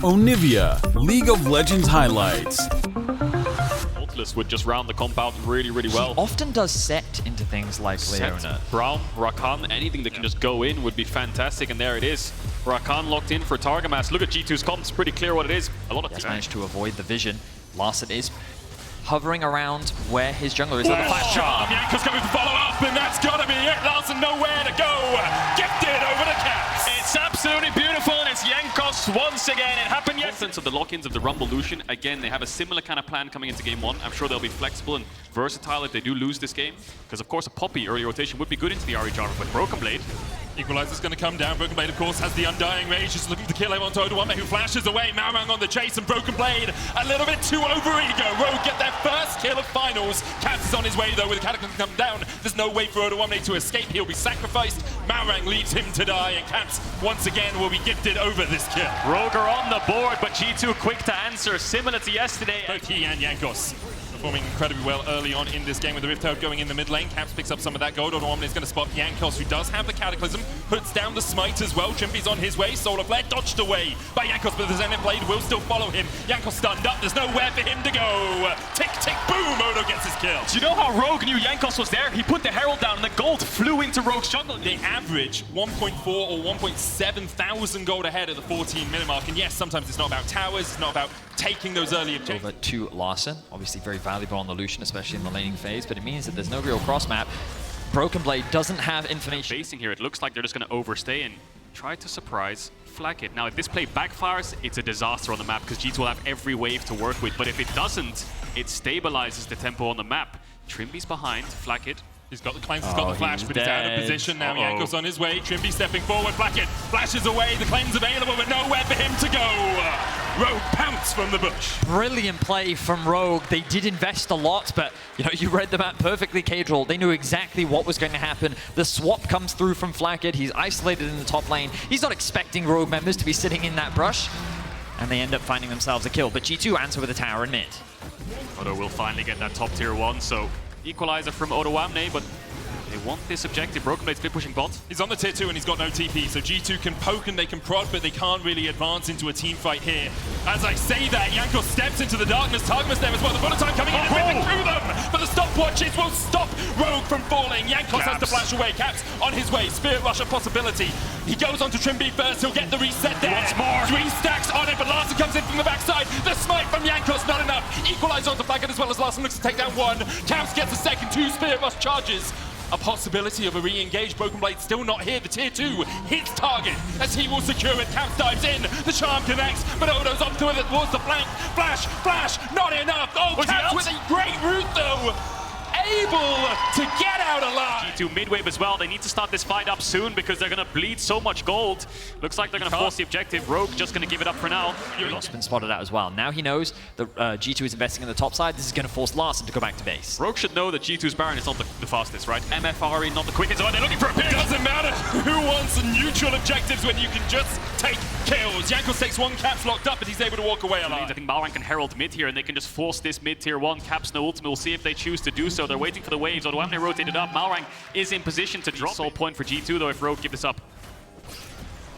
Onivia, League of Legends highlights. Ultless would just round the compound really well. He often does set into things like Leona. Braum, Rakan, anything that can just go in would be fantastic, and there it is. Rakan locked in for Targamas. Look at G2's comp, it's pretty clear what it is. A lot of He's managed to avoid the vision. Larson is hovering around where his jungler is. That flash charm. Yanko's coming to follow up, and that's gotta be it. Larson nowhere to go. Gifted over the Caps. It's absolutely beautiful, and it's Jankos once again. It happened yesterday. Sense of the lock-ins of the Rumble Lucian. Again, they have a similar kind of plan coming into game one. I'm sure they'll be flexible and versatile if they do lose this game. Because of course a Poppy early rotation would be good into the RE Jarvan, but Broken Blade. Equalizer's going to come down. Broken Blade, of course, has the Undying Rage. Just looking to kill him on Onivia, who flashes away. Malrang on the chase, and Broken Blade a little bit too overeager. Rogue get their first kill of finals. Caps is on his way, though, with the Cataclysm come down. There's no way for Onivia to escape. He'll be sacrificed. Malrang leaves him to die, and Caps, once again, will be gifted over this kill. Rogue are on the board, but G2 quick to answer, similar to yesterday. Both he and Jankos performing incredibly well early on in this game with the Rift Herb going in the mid lane. Caps picks up some of that gold. Onivia is going to spot Jankos, who does have the Cataclysm, puts down the smite as well. Trimpy's on his way. Solar Flare dodged away by Jankos, but the Zenith Blade will still follow him. Jankos stunned up. There's nowhere for him to go. Tick, tick, boom. Odo gets his kill. Do you know how Rogue knew Jankos was there? He put the Herald down and the gold flew into Rogue's jungle. They average 1.4 or 1.7 thousand gold ahead at the 14-minute mark. And yes, sometimes it's not about towers. It's not about taking those early objectives. Over to Larson, obviously very valuable on the Lucian, especially in the laning phase, but it means that there's no real cross map. Broken Blade doesn't have information. Basing here, it looks like they're just going to overstay and try to surprise Flag it. Now, if this play backfires, it's a disaster on the map because G2 will have every wave to work with. But if it doesn't, it stabilizes the tempo on the map. Trimby's behind, Flag it. He's got the cleanse, he's got the flash, but he's out of position now. Jankos on his way. Trimby stepping forward. Blackett flashes away. The cleanse available, but nowhere for him to go. Rogue pounce from the bush. Brilliant play from Rogue. They did invest a lot, but you read the map perfectly, Cadril. They knew exactly what was going to happen. The swap comes through from Flackett. He's isolated in the top lane. He's not expecting Rogue members to be sitting in that brush, and they end up finding themselves a kill. But G2 answer with a tower in mid. Odo will finally get that top tier 1, so equalizer from Onivia, but they want this objective. Broken Blade split pushing bot. He's on the tier 2 and he's got no TP, so G2 can poke and they can prod, but they can't really advance into a team fight here. As I say that, Jankos steps into the darkness. Targamas there as well. The bullet time coming in and ripping through them, but the stopwatches will stop Rogue from falling. Jankos has to flash away. Caps on his way. Spirit Rush a possibility. He goes on to Trimby first. He'll get the reset there. Once more. 3 stacks on it, but Larson comes in from the backside. The smite from Jankos, not enough. Equalizer onto Flaggett as well as Larson looks to take down 1. Caps gets a second. 2 Spirit Rush charges. A possibility of a re-engage. Broken Blade still not here. The tier 2 hits target as he will secure it. Caps dives in. The charm connects, but Odo's up to it towards the flank. Flash, flash, not enough. Oh, Caps with a great route though. Able to get out alive. G2 mid-wave as well. They need to start this fight up soon because they're going to bleed so much gold. Looks like they're going to force the objective. Rogue just going to give it up for now. Lost been spotted out as well. Now he knows that G2 is investing in the top side. This is going to force Larson to go back to base. Rogue should know that G2's Baron is not the fastest, right? MFRE not the quickest. Oh, they're looking for a pick. Doesn't matter who wants neutral objectives when you can just take kills. Jankos takes 1. Caps locked up, but he's able to walk away alive. I think Malrang can herald mid here, and they can just force this mid tier 1. Caps no ultimate. We'll see if they choose to do so. They're waiting for the waves. Onivia rotated up. Malrang is in position to drop. Sole point for G2 though if Rogue give this up.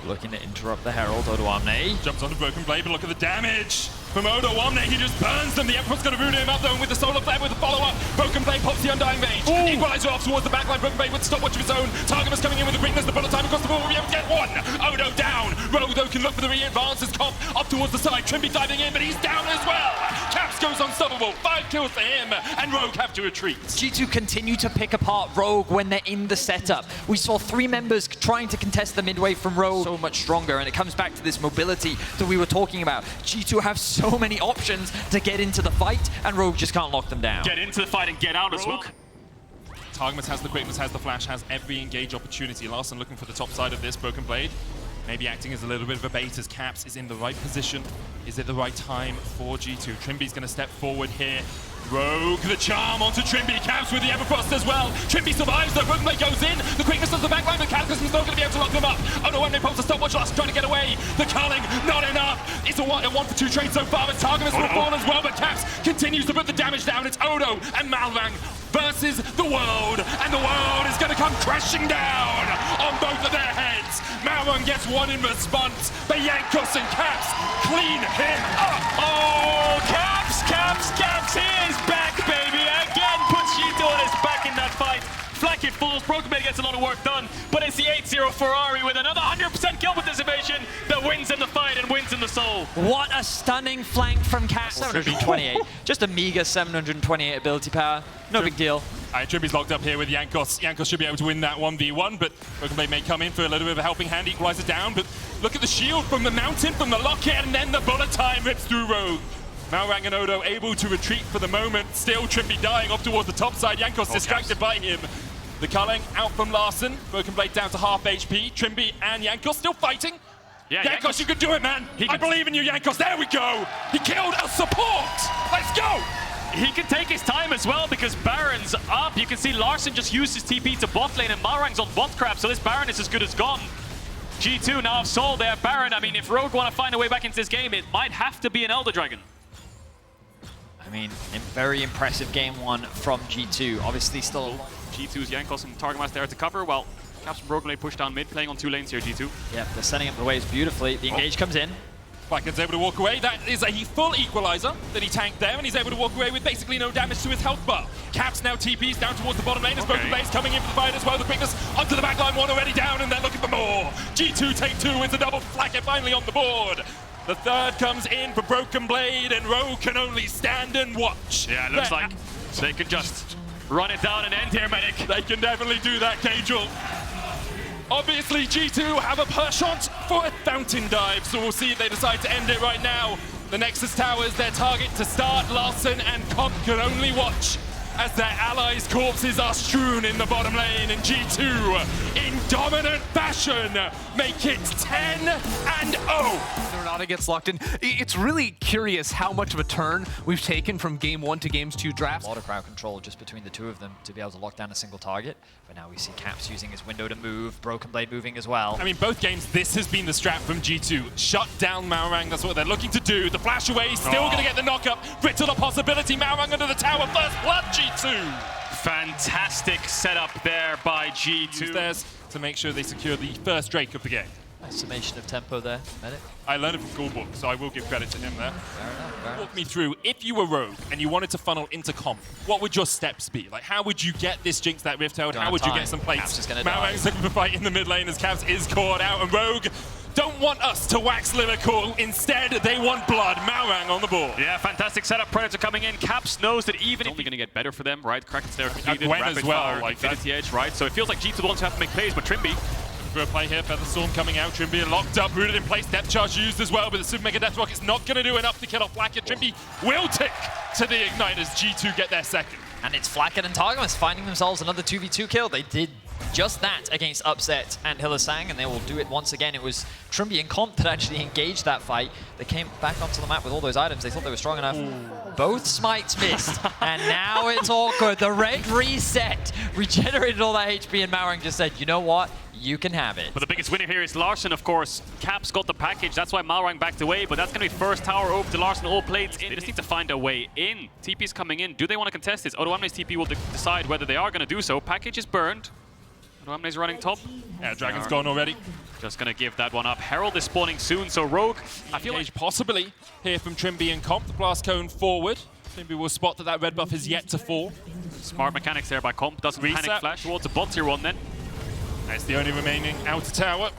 Looking to interrupt the Herald. Onivia jumps on the Broken Blade, but look at the damage from Onivia. He just burns them. The Emperor's going to root him up though, and with the Solar Flare with the follow-up. Broken Blade pops the Undying Rage. Equalizer off towards the backline. Broken Blade with the stopwatch of his own. Targamas coming in with the quickness. The bullet time across the board will be able to get 1. Odo down. Rogue though can look for the re-advances. Comp up towards the side. Trimby diving in, but he's down as well. Caps goes unstoppable. 5 kills for him, and Rogue have to retreat. G2 continue to pick apart Rogue when they're in the setup. We saw 3 members trying to contest the midway from Rogue. So much stronger, and it comes back to this mobility that we were talking about. G2 have so many options to get into the fight, and Rogue just can't lock them down. Get into the fight and get out as well. Targamas has the quickness, has the flash, has every engage opportunity. Larson looking for the top side of this. Broken Blade maybe acting as a little bit of a bait as Caps is in the right position. Is it the right time for G2? Trimby's going to step forward here. Rogue, the charm onto Trimby. Caps with the Everfrost as well. Trimby survives though. Broken Blade goes in. The quickness of the backline, but Cataclysm's not going to be able to lock them up. Oh no, when they pops the stopwatch, Larson trying to get away. The culling, not enough. It's a 1 for 2 trade so far, but Targamas will fall as well. But Caps continues to put the damage down. It's Odo and Malrang versus the world, and the world is going to come crashing down on both of their heads. Malron gets one in response, but Jankos and Caps clean him up. Oh, Caps, he is back, baby. Again, puts G2 on his back in that fight. Flacket falls, Broken Blade gets a lot of work done, but it's the 8-0 Ferrari with another 100% kill participation that wins in the fight and wins in the soul. What a stunning flank from Caps. 728. Just a meager 728 ability power. No big deal. Alright, Trimby's locked up here with Jankos. Jankos should be able to win that 1v1, but Broken Blade may come in for a little bit of a helping hand, equalize it down, but look at the shield from the mountain, from the locket, and then the bullet time rips through Rogue. Malrang and Odo able to retreat for the moment. Still Trimby dying off towards the top side. Jankos distracted by him. The culling out from Larson. Broken Blade down to half HP. Trimby and Jankos still fighting. Yeah, Jankos, you can do it, man. I believe in you, Jankos. There we go. He killed a support. Let's go. He can take his time as well because Baron's up. You can see Larson just used his TP to bot lane and Malrang's on bot crap, so this Baron is as good as gone. G2 now have Soul there. Baron, I mean, if Rogue want to find a way back into this game, it might have to be an Elder Dragon. I mean, a very impressive game one from G2. Obviously still a lot. G2's Jankos and Targamas there to cover. Well, Caps from Broken Blade push down mid, playing on 2 lanes here, G2. Yeah, they're setting up the waves beautifully. The engage comes in. Flacken's able to walk away. That is a full equalizer that he tanked there, and he's able to walk away with basically no damage to his health bar. Caps now TPs down towards the bottom lane as Broken Blade's coming in for the fight as well. The quickness onto the back line, one already down, and they're looking for more. G2 take 2, it's a double. Flacken finally on the board. The third comes in for Broken Blade, and Rogue can only stand and watch. Yeah, it looks like they can just run it down and end here, Medic. They can definitely do that, Cagel. Obviously, G2 have a penchant for a fountain dive, so we'll see if they decide to end it right now. The Nexus Tower is their target to start. Larson and Comp can only watch as their allies' corpses are strewn in the bottom lane, and G2, in dominant fashion, make it 10-0. Renata gets locked in. It's really curious how much of a turn we've taken from game 1 to games 2 drafts. A lot of crowd control just between the two of them to be able to lock down a single target. But now we see Caps using his window to move, Broken Blade moving as well. I mean, both games, this has been the strat from G2. Shut down Malrang, that's what they're looking to do. The flash away, still going to get the knock-up. Brittle a possibility, Malrang under the tower, first blood, G2. Fantastic setup there by G2. Theirs to make sure they secure the first Drake of the game. Nice summation of tempo there, Medic. I learned it from Goldbook, so I will give credit to him there. Fair enough. Walk me through, if you were Rogue and you wanted to funnel into comp, what would your steps be? Like, how would you get this Jinx, that Rift Herald? How would you get some plates? Caps is gonna Malrang's looking for fight in the mid lane as Caps is caught out, and Rogue don't want us to wax lyrical. Instead, they want blood. Malrang on the board. Yeah, fantastic setup. Predator coming in. Caps knows that even if only going to get better for them, right? Kraken's there completed. Gwen Rapid as well, fire, like Infinity Edge, right? So it feels like G2 wants to have to make plays, but Trimby. For a play here, Featherstorm coming out. Trimby locked up, rooted in place. Depth charge used as well, but the Super Mega Death Rock is not going to do enough to kill off Flacket. Trimby will tick to the Ignite as G2 get their second. And it's Flacket and Targamas finding themselves another 2v2 kill. They did just that against Upset and Hillisang, and they will do it once again. It was Trimby and Comp that actually engaged that fight. They came back onto the map with all those items. They thought they were strong enough. Ooh. Both smites missed, and now it's awkward. The red reset regenerated all that HP, and Malrang just said, you know what? You can have it. But the biggest winner here is Larson, of course. Caps got the package, that's why Malrang backed away, but that's going to be first tower over to Larson, all plates in. They just need to find a way in. TP's coming in. Do they want to contest this? Odoamne's TP will decide whether they are going to do so. Package is burned. Odoamne's running top. Yeah, Dragon's gone already. Just going to give that one up. Herald is spawning soon, so Rogue, I feel like possibly here from Trimby and Comp. The blast cone forward. Trimby will spot that red buff is yet to fall. Smart mechanics there by Comp. Doesn't Reset. panic flash towards a bot tier 1 then. That's the only remaining outer tower.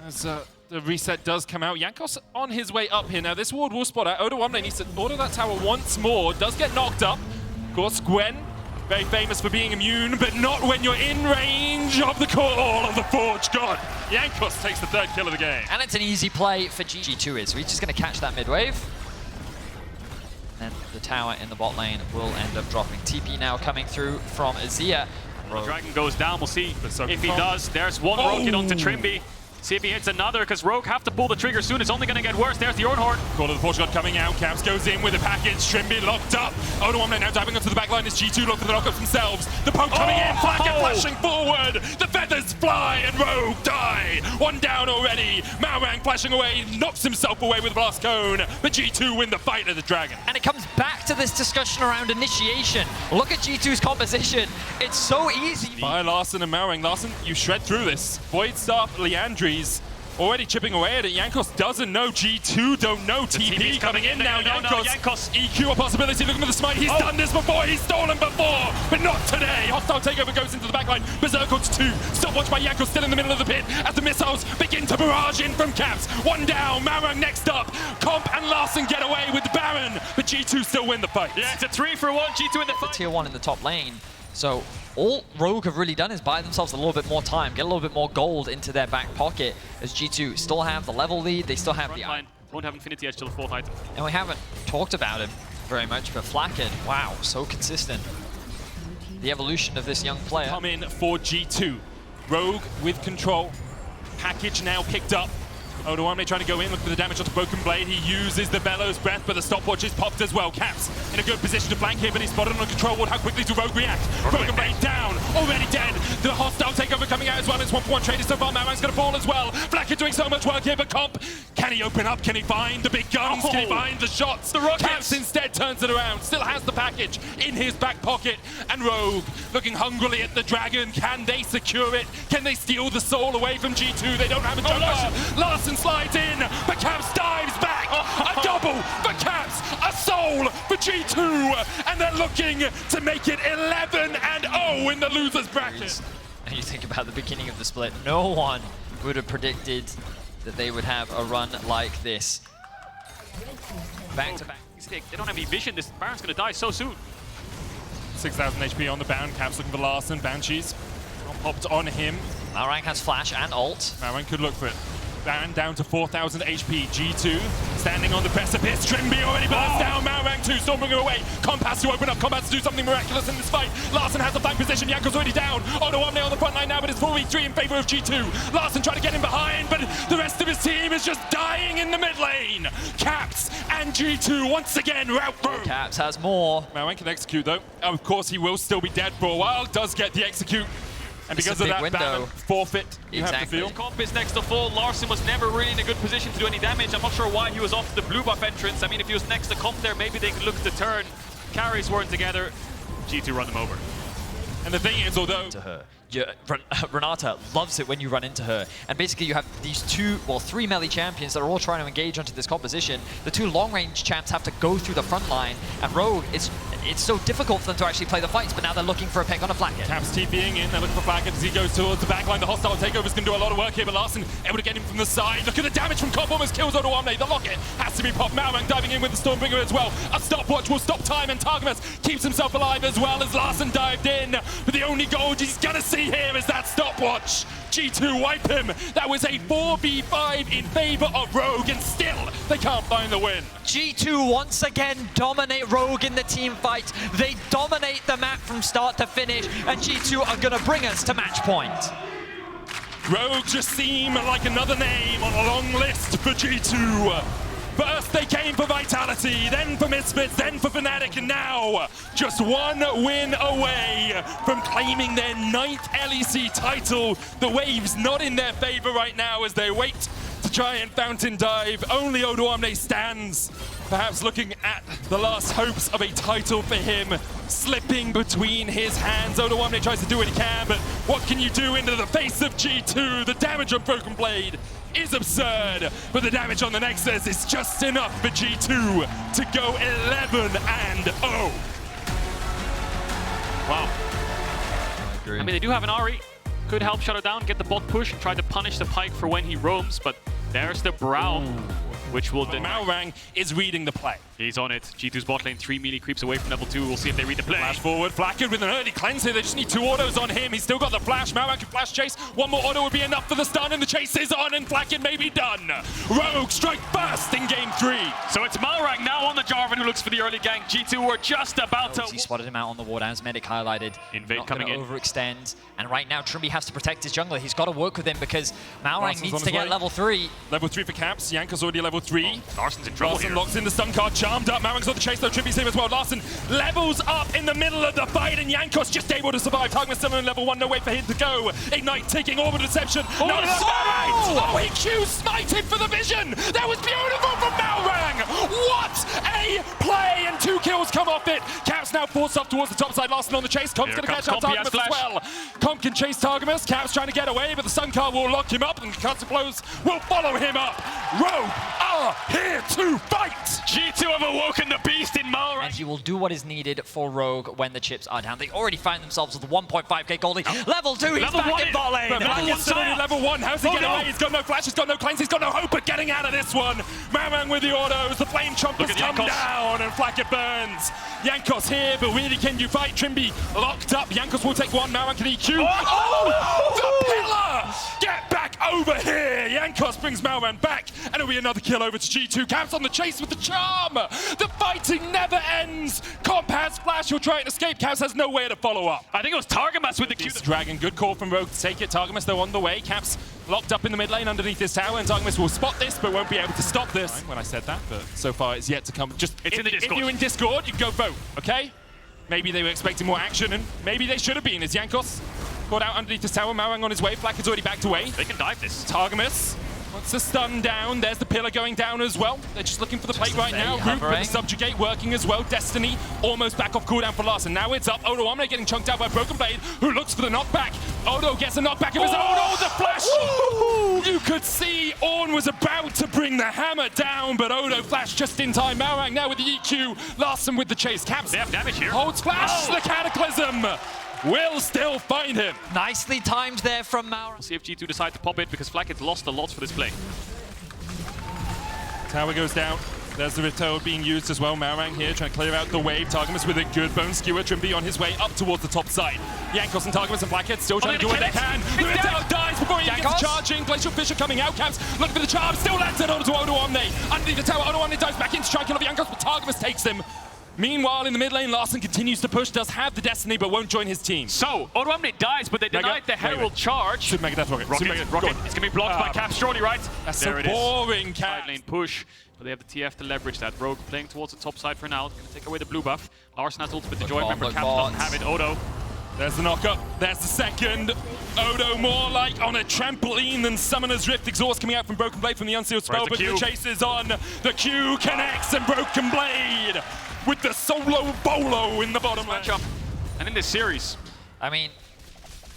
As the reset does come out. Jankos on his way up here. Now this ward will spot out. Odoamne needs to order that tower once more. Does get knocked up. Of course, Gwen, very famous for being immune, but not when you're in range of the call of the Forge God. Jankos takes the third kill of the game. And it's an easy play for G2 is, so he's just going to catch that mid wave. And the tower in the bot lane will end up dropping. TP now coming through from Azia. The Dragon goes down, we'll see if he does. There's one rocket onto Trimby. See if he hits another, because Rogue have to pull the trigger soon. It's only going to get worse. There's the Ornhorn. Call of the Forge God coming out. Caps goes in with a package. Trimby locked up. Odoamne now diving onto the back line as G2 look for the knockups themselves. The poke coming in. Flacket flashing forward. The feathers fly and Rogue die. One down already. Malrang flashing away. Knocks himself away with a blast cone. But G2 win the fight of the Dragon. And it comes back to this discussion around initiation. Look at G2's composition. It's so easy. By Larson and Malrang. Larson, you shred through this. Void Staff, Leandries. already chipping away at it. Jankos doesn't know, G2 don't know. TP coming in now, Jankos. EQ a possibility, looking for the smite. He's done this before, he's stolen before, but not today. Hostile takeover goes into the backline. Berserk odds 2. Stopwatch by Jankos, still in the middle of the pit as the missiles begin to barrage in from Caps. One down, Marang next up. Comp and Larson get away with Baron, but G2 still win the fight. Yeah, it's a 3-for-1, G2 in the fight. Tier 1 in the top lane. So all Rogue have really done is buy themselves a little bit more time, get a little bit more gold into their back pocket, as G2 still have the level lead, they still have the Line. Won't have Infinity Edge till the 4th item. And we haven't talked about him very much, but Flacken, wow, so consistent. The evolution of this young player. Come in for G2. Rogue with control. Package now picked up. Odoamne trying to go in, look for the damage on the Broken Blade. He uses the Bellows Breath, but the stopwatch is popped as well. Caps in a good position to flank here, but he's spotted on a control ward. How quickly do Rogue react? Broken Blade down, already dead. The hostile takeover coming out as well. It's 1-for-1 traded so far. Marang's going to fall as well. Flacker doing so much work here, but Comp, can he open up? Can he find the big guns? Can he find the shots? The rockets. Caps instead turns it around, still has the package in his back pocket. And Rogue looking hungrily at the Dragon. Can they secure it? Can they steal the soul away from G2? They don't have a jungler. Larson slides in, but Caps dives back. A double for Caps, a soul for G2, and they're looking to make it 11-0 in the losers bracket. And you think about the beginning of the split, no one would have predicted that they would have a run like this. Back to back. They don't have any vision. This Baron's going to die so soon. 6,000 HP on the Baron. Caps looking for Larson. Banshees popped on him. Malrang has flash and ult. Marang could look for it. Baron down to 4,000 HP. G2 standing on the precipice. Trimby already burst down. Malrang 2, Stormbringer away. Comp has to open up. Comp has to do something miraculous in this fight. Larson has the flank position. Jankos already down. Odoamne on the front line now, but it's 4v3 in favor of G2. Larson trying to get him behind, but the rest of his team is just dying in the mid lane. Caps and G2 once again route through. Caps has more. Marang can execute though. Of course, he will still be dead for a while. Does get the execute. And because of that Baron forfeit, you have to feel. Comp is next to full. Larson was never really in a good position to do any damage. I'm not sure why he was off the blue buff entrance. I mean, if he was next to Comp there, maybe they could look to turn. Carries weren't together. G2 run them over. And the thing is, although... To her. Renata loves it when you run into her. And basically you have these three melee champions that are all trying to engage onto this composition. The two long-range champs have to go through the front line. And Rogue, it's so difficult for them to actually play the fights, but now they're looking for a pick on a Flacket. Caps TPing in, they're looking for Flacket as he goes towards the backline. The hostile takeover's going to do a lot of work here, but Larson able to get him from the side. Look at the damage from Comp, almost kills Odoamne. The locket has to be popped. Malrang diving in with the Stormbringer as well. A stopwatch will stop time, and Targamas keeps himself alive as well as Larson dived in. But the only gold he's going to see here is that stopwatch. G2 wipe him. That was a 4v5 in favor of Rogue, and still they can't find the win. G2 once again dominate Rogue in the team fight. They dominate the map from start to finish, and G2 are going to bring us to match point. Rogue just seem like another name on a long list for G2. First they came for Vitality, then for Misfits, then for Fnatic, and now just one win away from claiming their 9th LEC title. The wave's not in their favor right now as they wait to try and fountain dive. Only Odoamne stands, perhaps looking at the last hopes of a title for him slipping between his hands. Odoamne tries to do what he can, but what can you do into the face of G2? The damage on Broken Blade is absurd, but the damage on the Nexus is just enough for G2 to go 11-0. Wow. I mean, they do have an Ahri. Could help shut it down, get the bot push, try to punish the Pyke for when he roams, but there's the Brown, which will deny. Malrang is reading the play. He's on it. G2's bot lane, 3 melee creeps away from level 2. We'll see if they read the play. Flash forward, Flacker with an early cleanse here. They just need 2 autos on him. He's still got the flash. Malrang can flash chase. One more auto would be enough for the stun, and the chase is on, and Flacker may be done. Rogue strike first in game 3. So it's Malrang now on the Jarvan who looks for the early gank. G2 were just about to... He spotted him out on the ward as Medic highlighted. Invade coming in. Overextend. And right now Trimby has to protect his jungler. He's got to work with him because Malrang needs to get level 3. Level 3 for Caps. Jankos already level 3. Larson's in trouble Larson here. locks in the stun card, charmed up. Malrang's on the chase though. Trimby's here as well. Larson levels up in the middle of the fight, and Jankos just able to survive. Targmas still in level 1. No way for him to go. Ignite ticking. Orbital Deception. Not enough. Oh, he Q smited for the vision. That was beautiful from Malrang. What a play! And 2 kills come off it. Caps now forced up towards the top side. Larson on the chase. Comp's going to catch out Targamas as well. Comp can chase Targamas. Caps trying to get away, but the Sun Car will lock him up, and Concussive Blows will follow him up. Rogue are here to fight. G2 have awoken the beast in Malrang. And he will do what is needed for Rogue when the chips are down. They already find themselves with 1.5k goldie. Level 2, he's Level back 1 in bot lane. Level 1, how's he getting away? He's got no flash, he's got no cleanse, he's got no hope of getting out of this one. Marang with the autos, the flame chompers come down, and Flacket burns. Jankos here, but really can you fight? Trimby locked up, Jankos will take one, Marang can EQ. Oh, the pillar! Get back over here! Jankos brings Marang back, and it'll be another kill over to G2. Caps on the chase with the charm! The fighting never ends! Comp has flash, he'll try and escape, Caps has nowhere to follow up. I think it was Targamas with the Q. Dragon, good call from Rogue to take it. Targamas though on the way. Caps locked up in the mid lane underneath this tower, and Targamas will spot this, but won't be able to stop this. When I said that, but so far it's yet to come. Just it's in the Discord. If you're in Discord, you go vote, okay? Maybe they were expecting more action, and maybe they should have been. As Jankos caught out underneath this tower, Marang on his way. Flack is already backed away. They can dive this. Targamas wants the stun down. There's the pillar going down as well. They're just looking for the plate right now. Root with the subjugate working as well. Destiny almost back off cooldown for Larson. Now it's up. Odo Omne getting chunked out by Broken Blade, who looks for the knockback. Odo gets a knockback of his own. Oh, the flash! You could see Ornn was about to bring the hammer down, but Odo flashed just in time. Marang now with the EQ. Larson with the chase. Caps they have damage here. Holds flash. The Cataclysm will still find him. Nicely timed there from Maurang. We'll see if G2 decide to pop it, because Flacket's lost a lot for this play. Tower goes down. There's the Rito being used as well. Marang here trying to clear out the wave. Targamas with a good bone skewer. Trimby on his way up towards the top side. Jankos and Targamas and Blackhead still trying to do what they can. The Rito dies before he gets charging. Glacial Fisher coming out. Caps looking for the charm. Still lands it onto Odo Omne. Underneath the tower, Odo Omne dives back in to try and kill off Jankos, but Targamas takes him. Meanwhile, in the mid lane, Larson continues to push, does have the Destiny, but won't join his team. So, Odo Omne dies, but they denied the Herald charge. Super Mega Death Rocket. Rocket. It's going to be blocked by Cap Strolly, right? That's there so it is. boring, Cap. Side lane push, but they have the TF to leverage that. Rogue playing towards the top side for now. Going to take away the blue buff. Larson has ultimate to join. Remember, Cap doesn't have it. Odo. There's the knock-up. There's the second. Odo more like on a trampoline than Summoner's Rift. Exhaust coming out from Broken Blade from the Unsealed Spell, but the chase is on. The Q connects, and Broken Blade with the solo bolo in the bottom matchup. And in this series, I mean,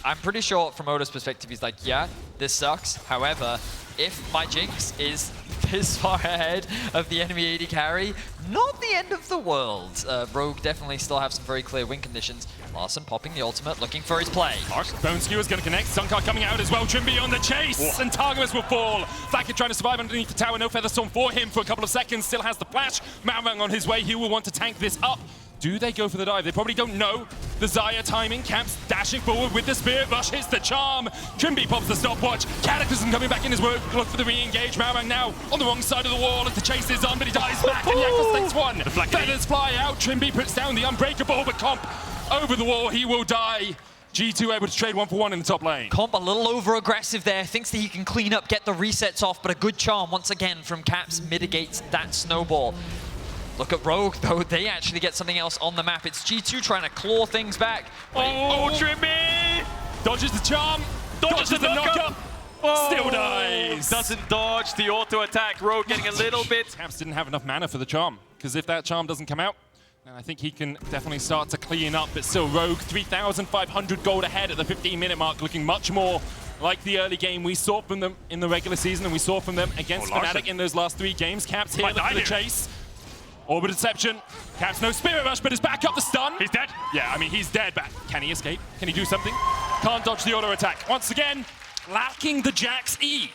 I'm pretty sure from Odo's perspective, he's like, yeah, this sucks. However, if my Jinx is this far ahead of the enemy AD carry, not the end of the world. Rogue definitely still have some very clear win conditions. Larson popping the ultimate, looking for his play. Bone Skewer's going to connect. Sunkar coming out as well. Trimby on the chase, and Targamas will fall. Flacket trying to survive underneath the tower. No Featherstorm for him for a couple of seconds. Still has the flash. Marang on his way. He will want to tank this up. Do they go for the dive? They probably don't know the Xayah timing. Caps dashing forward with the Spirit Rush. Hits the charm. Trimby pops the stopwatch. Cataclysm coming back in his work. Look for the re-engage. Marang now on the wrong side of the wall as the chase is on, but he dies back, and Jankos takes one. Feathers fly out. Trimby puts down the Unbreakable, but Comp over the wall. He will die. G2 able to trade 1-for-1 in the top lane. Comp a little over-aggressive there. Thinks that he can clean up, get the resets off, but a good charm once again from Caps mitigates that snowball. Look at Rogue, though. They actually get something else on the map. It's G2 trying to claw things back. Oh, Trimby! Dodges the charm. Dodges the knock-up. Still dies. Doesn't dodge the auto attack. Rogue getting a little bit. Caps didn't have enough mana for the charm, because if that charm doesn't come out, then I think he can definitely start to clean up. But still, Rogue 3,500 gold ahead at the 15-minute mark, looking much more like the early game we saw from them in the regular season, and we saw from them against Fnatic in those last 3 games. Caps here for the chase. Orbital Deception. Caps no Spirit Rush, but is back up the stun. He's dead. Yeah, I mean, he's dead, but can he escape? Can he do something? Can't dodge the auto attack. Once again, lacking the Jax E.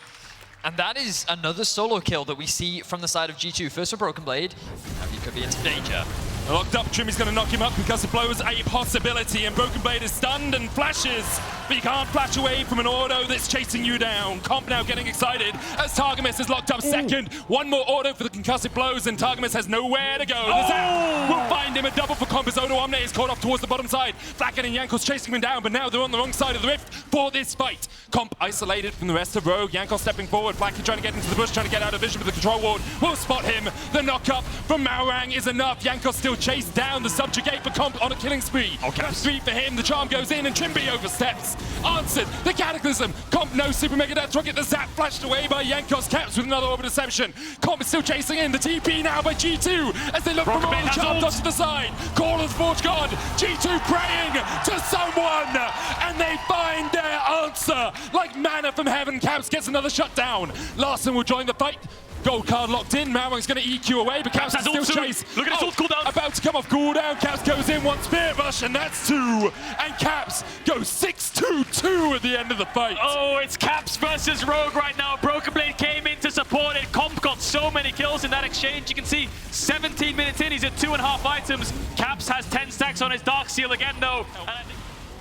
And that is another solo kill that we see from the side of G2. First for Broken Blade. Now he could be into danger. Locked up, Trimmy's going to knock him up because the blows a possibility, and Broken Blade is stunned and flashes, but you can't flash away from an auto that's chasing you down. Comp now getting excited as Targamas is locked up second. One more auto for the concussive blows, and Targamas has nowhere to go. The Zap will find him. A double for Comp as Odo Omne is caught off towards the bottom side. Flacket and Jankos chasing him down, but now they're on the wrong side of the rift for this fight. Comp isolated from the rest of Rogue. Jankos stepping forward. Flacket trying to get into the bush, trying to get out of vision, but the control ward will spot him. The knock-up from Marang is enough. Jankos still chased down the subjugate, but Comp on a killing spree. That's 3 for him. The charm goes in, and Trimby oversteps. answered. The Cataclysm. Comp no Super Mega Death Rocket. The Zap flashed away by Jankos. Caps with another Orb of Deception. Comp is still chasing in. The TP now by G2 as they look for more jump onto the side. Call of the Forge God. G2 praying to someone, and they find their answer like manna from heaven. Caps gets another shutdown. Larson will join the fight. Gold card locked in. Malrang's going to EQ away, but Caps can still chase. Look at his ult cooldown. About to come off cooldown. Caps goes in one Spirit Rush, and that's 2. And Caps goes 6-2-2 at the end of the fight. Oh, it's Caps versus Rogue right now. Broken Blade came in to support it. Comp got so many kills in that exchange. You can see 17 minutes in, he's at 2.5 items. Caps has 10 stacks on his Dark Seal again, though.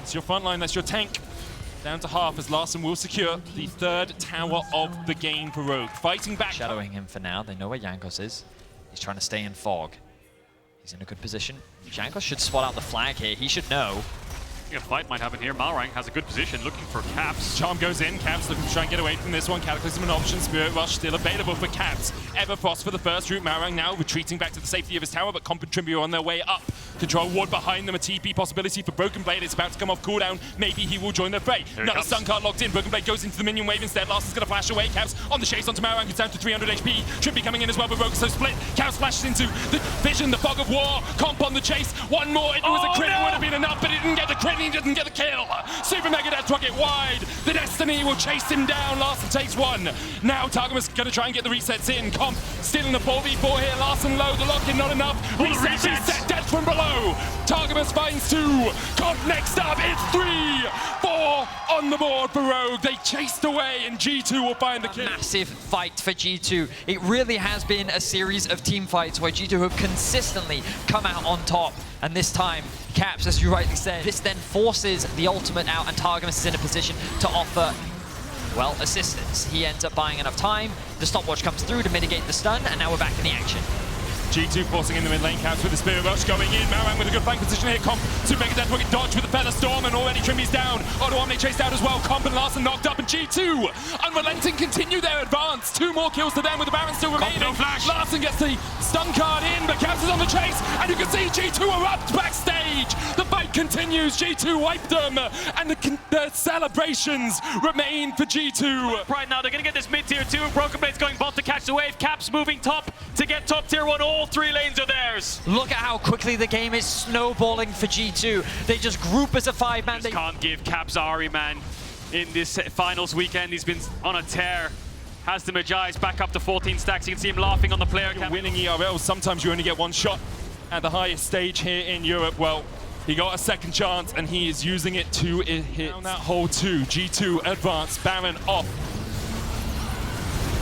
It's your front line, that's your tank. Down to half as Larson will secure the 3rd tower of the game for Rogue. Fighting back. Shadowing him for now. They know where Jankos is. He's trying to stay in fog. He's in a good position. Jankos should spot out the flag here. He should know. I think a fight might happen here. Malrang has a good position, looking for Caps. Charm goes in. Caps looking to try and get away from this one. Cataclysm an option. Spirit Rush still available for Caps. Everfrost for the first route. Malrang now retreating back to the safety of his tower, but Comp and Trimby are on their way up. Control ward behind them. A TP possibility for Broken Blade. It's about to come off cooldown. Maybe he will join the fray. Another stun card locked in. Broken Blade goes into the minion wave instead. Larson's going to flash away. Caps on the chase onto Malrang. He's down to 300 HP. Trimby coming in as well, but Rogue so split. Caps flashes into the vision, the fog of war. Comp on the chase. One more. It was a crit. It would have been enough, but he didn't get the crit. He didn't get the kill. Super Mega Death Rocket wide. The Destiny will chase him down. Larson takes one. Now Targamas going to try and get the resets in. Comp still in the 4v4 here. Larson low. The lock-in not enough. Reset. Death from below. Targamas finds 2. Comp next up. It's 3. 4 on the board for Rogue. They chased away and G2 will find the kill. Massive fight for G2. It really has been a series of team fights where G2 have consistently come out on top. And this time, Caps, as you rightly said, this then forces the ultimate out and Targamas is in a position to offer, well, assistance. He ends up buying enough time. The stopwatch comes through to mitigate the stun, and now we're back in the action. G2 forcing in the mid lane. Caps with the Spirit Rush going in. Malrang with a good flank position here. Comp, Super Mega Death Rocket dodge with the Feather Storm, and already Trimby's down. Auto Omni chased out as well. Comp and Larson knocked up, and G2, unrelenting, continue their advance. 2 more kills to them with the Baron still remaining. No flash. Larson gets the stun card in, but Caps is on the chase, and you can see G2 erupt backstage. The fight continues. G2 wiped them, and the celebrations remain for G2. Right now, they're going to get this mid-tier 2. Broken Blade's going bot to catch the wave. Caps moving top to get top tier 1. All 3 lanes are theirs. Look at how quickly the game is snowballing for G2. They just group as a 5-man. They can't give Caps Ari, man. In this finals weekend, he's been on a tear. Has the Magi's back up to 14 stacks. You can see him laughing on the player cam. Winning ERLs, sometimes you only get 1 shot at the highest stage here in Europe. Well, he got a second chance, and he is using it to hit down that hole too. G2 advance, Baron off.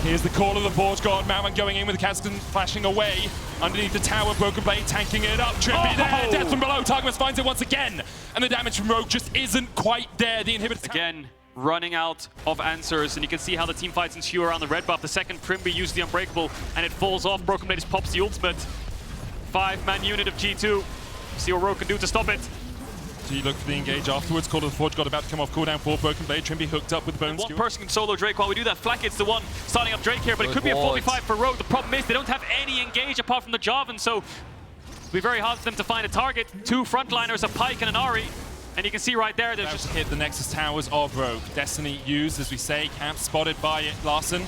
Here's the call of the Forge God. Malrang going in with the Caston flashing away. Underneath the tower, Broken Blade tanking it up. Trippy there, death from below. Targamas finds it once again. And the damage from Rogue just isn't quite there. The inhibitor again, running out of answers, and you can see how the team fights ensue around the red buff. The second Trimby used the Unbreakable, and it falls off. Broken Blade just pops the ultimate. 5-man unit of G2. See what Rogue can do to stop it. He looked for the engage afterwards. Call of the Forge God about to come off cooldown for Broken Blade. Trimby hooked up with the bone One skewer. person can solo Drake while we do that. Flacket's the one starting up Drake here, but it could be a 4v5 for Rogue. The problem is they don't have any engage apart from the Jarvan, so it'll be very hard for them to find a target. 2 frontliners, a Pyke and an Ahri. And you can see right there, there's just hit the Nexus towers of Rogue. Destiny used, as we say. Camp spotted by it. Larson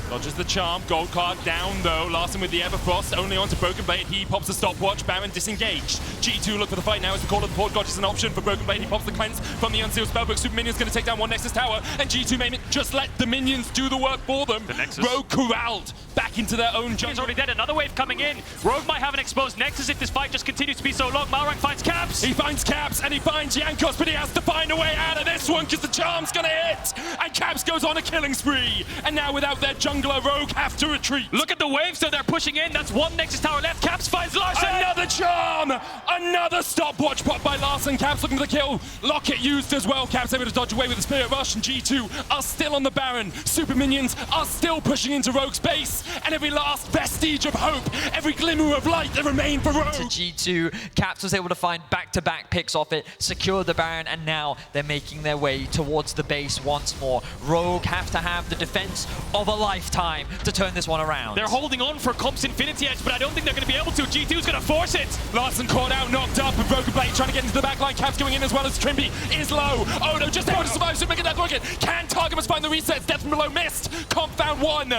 dodges the charm. Gold card down though. Larson with the Everfrost only onto Broken Blade. He pops the stopwatch. Baron disengaged. G2 look for the fight now as the call of the Port God is an option for Broken Blade. He pops the cleanse from the unsealed spellbook. Super Minion's going to take down 1 Nexus tower, and G2 may just let the minions do the work for them. The Nexus. Rogue corralled back into their own jungle. He's already dead. Another wave coming in. Rogue might have an exposed Nexus if this fight just continues to be so long. Malrang finds Caps. He finds Caps and he finds Jankos, but he has to find a way out of this one because the charm's going to hit. And Caps goes on a killing spree. And now without their jungler, Rogue have to retreat. Look at the waves, so they're pushing in. That's 1 Nexus tower left. Caps finds Larson. Another charm! Another stopwatch pop by Larson. Caps looking for the kill. Locket used as well. Caps able to dodge away with the Spirit Rush, and G2 are still on the Baron. Super Minions are still pushing into Rogue's base, and every last vestige of hope, every glimmer of light that remained for Rogue. To G2, Caps was able to find back-to-back picks off it, secure the Baron, and now they're making their way towards the base once more. Rogue have to have the defense of a lifetime. enough time to turn this one around. They're holding on for Comp's Infinity Edge, but I don't think they're going to be able to. G2's going to force it. Larson caught out, knocked up, and Broken Blade trying to get into the backline. Caps going in as well as Trimby is low. Oh no, just able to survive, so making that rocket. Can Targamas find the resets? Death from below missed. Comp found one.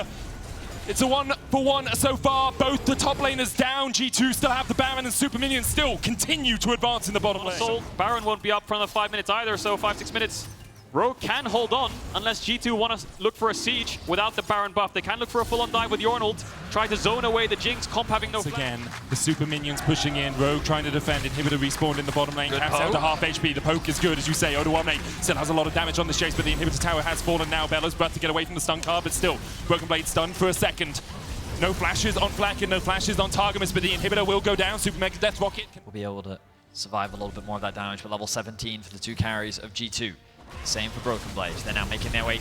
It's a 1-for-1 so far. Both the top laners down. G2 still have the Baron, and Super Minions still continue to advance in the bottom lane. So Baron won't be up for another 5 minutes either, so 5-6 minutes. Rogue can hold on unless G2 want to look for a siege without the Baron buff. They can look for a full-on dive with Yornald. Try to zone away the Jinx. Comp having no flash. Again, the Super Minions pushing in. Rogue trying to defend. Inhibitor respawned in the bottom lane. Caps down to half HP. The poke is good, as you say. Odoamne still has a lot of damage on the chase, but the Inhibitor tower has fallen now. Bella's about to get away from the stun card, but still, Broken Blade stunned for a second. No flashes on Flack and no flashes on Targamas, but the Inhibitor will go down. Super Mega Death Rocket We'll be able to survive a little bit more of that damage, but level 17 for the 2 carries of G2. Same for Broken Blade. They're now making their way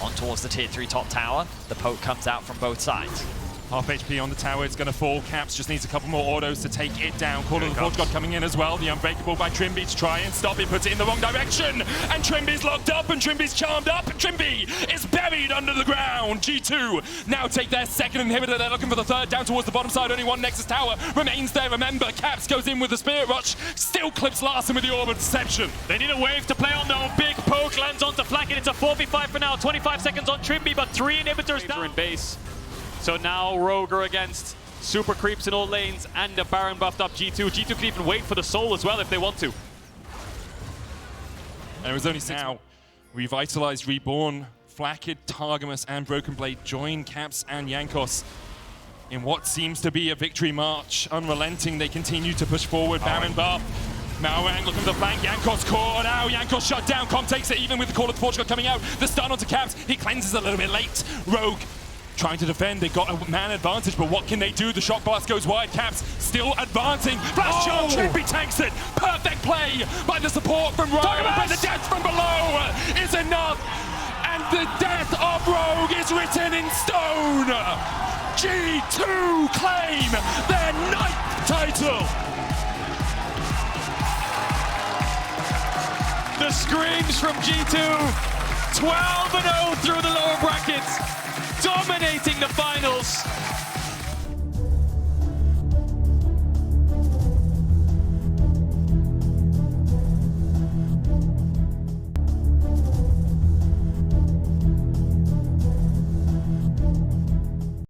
on towards the tier 3 top tower. The poke comes out from both sides. Half HP on the tower, it's going to fall. Caps just needs a couple more autos to take it down. Call of the Forge God coming in as well. The Unbreakable by Trimby to try and stop it, puts it in the wrong direction. And Trimby's locked up, and Trimby's charmed up, and Trimby is buried under the ground. G2 now take their second inhibitor. They're looking for the third down towards the bottom side. Only one Nexus tower remains there. Remember, Caps goes in with the Spirit Rush, still clips Larson with the Orb of Deception. They need a wave to play on though. Big poke lands onto Flacken. It's a 4v5 for now. 25 seconds on Trimby, but 3 inhibitors down. In base. So now Rogue are against super creeps in all lanes and a Baron buffed up G2. G2 can even wait for the soul as well if they want to. And it was only now Revitalized, Reborn, Flackid, Targamas, and Broken Blade join Caps and Jankos in what seems to be a victory march. Unrelenting, they continue to push forward. Baron buff. Malrang looking for the flank. Jankos caught out. Jankos shut down. Com takes it even with the Call of the Forge God coming out. The stun onto Caps. He cleanses a little bit late. Rogue trying to defend, they got a man advantage, but what can they do? The shock blast goes wide, Caps still advancing. Flash charge, Trimby tanks it. Perfect play by the support from Rogue, but the death from below is enough. And the death of Rogue is written in stone. G2 claim their 9th title. The screams from G2, 12-0 through the lower brackets. Dominating the final.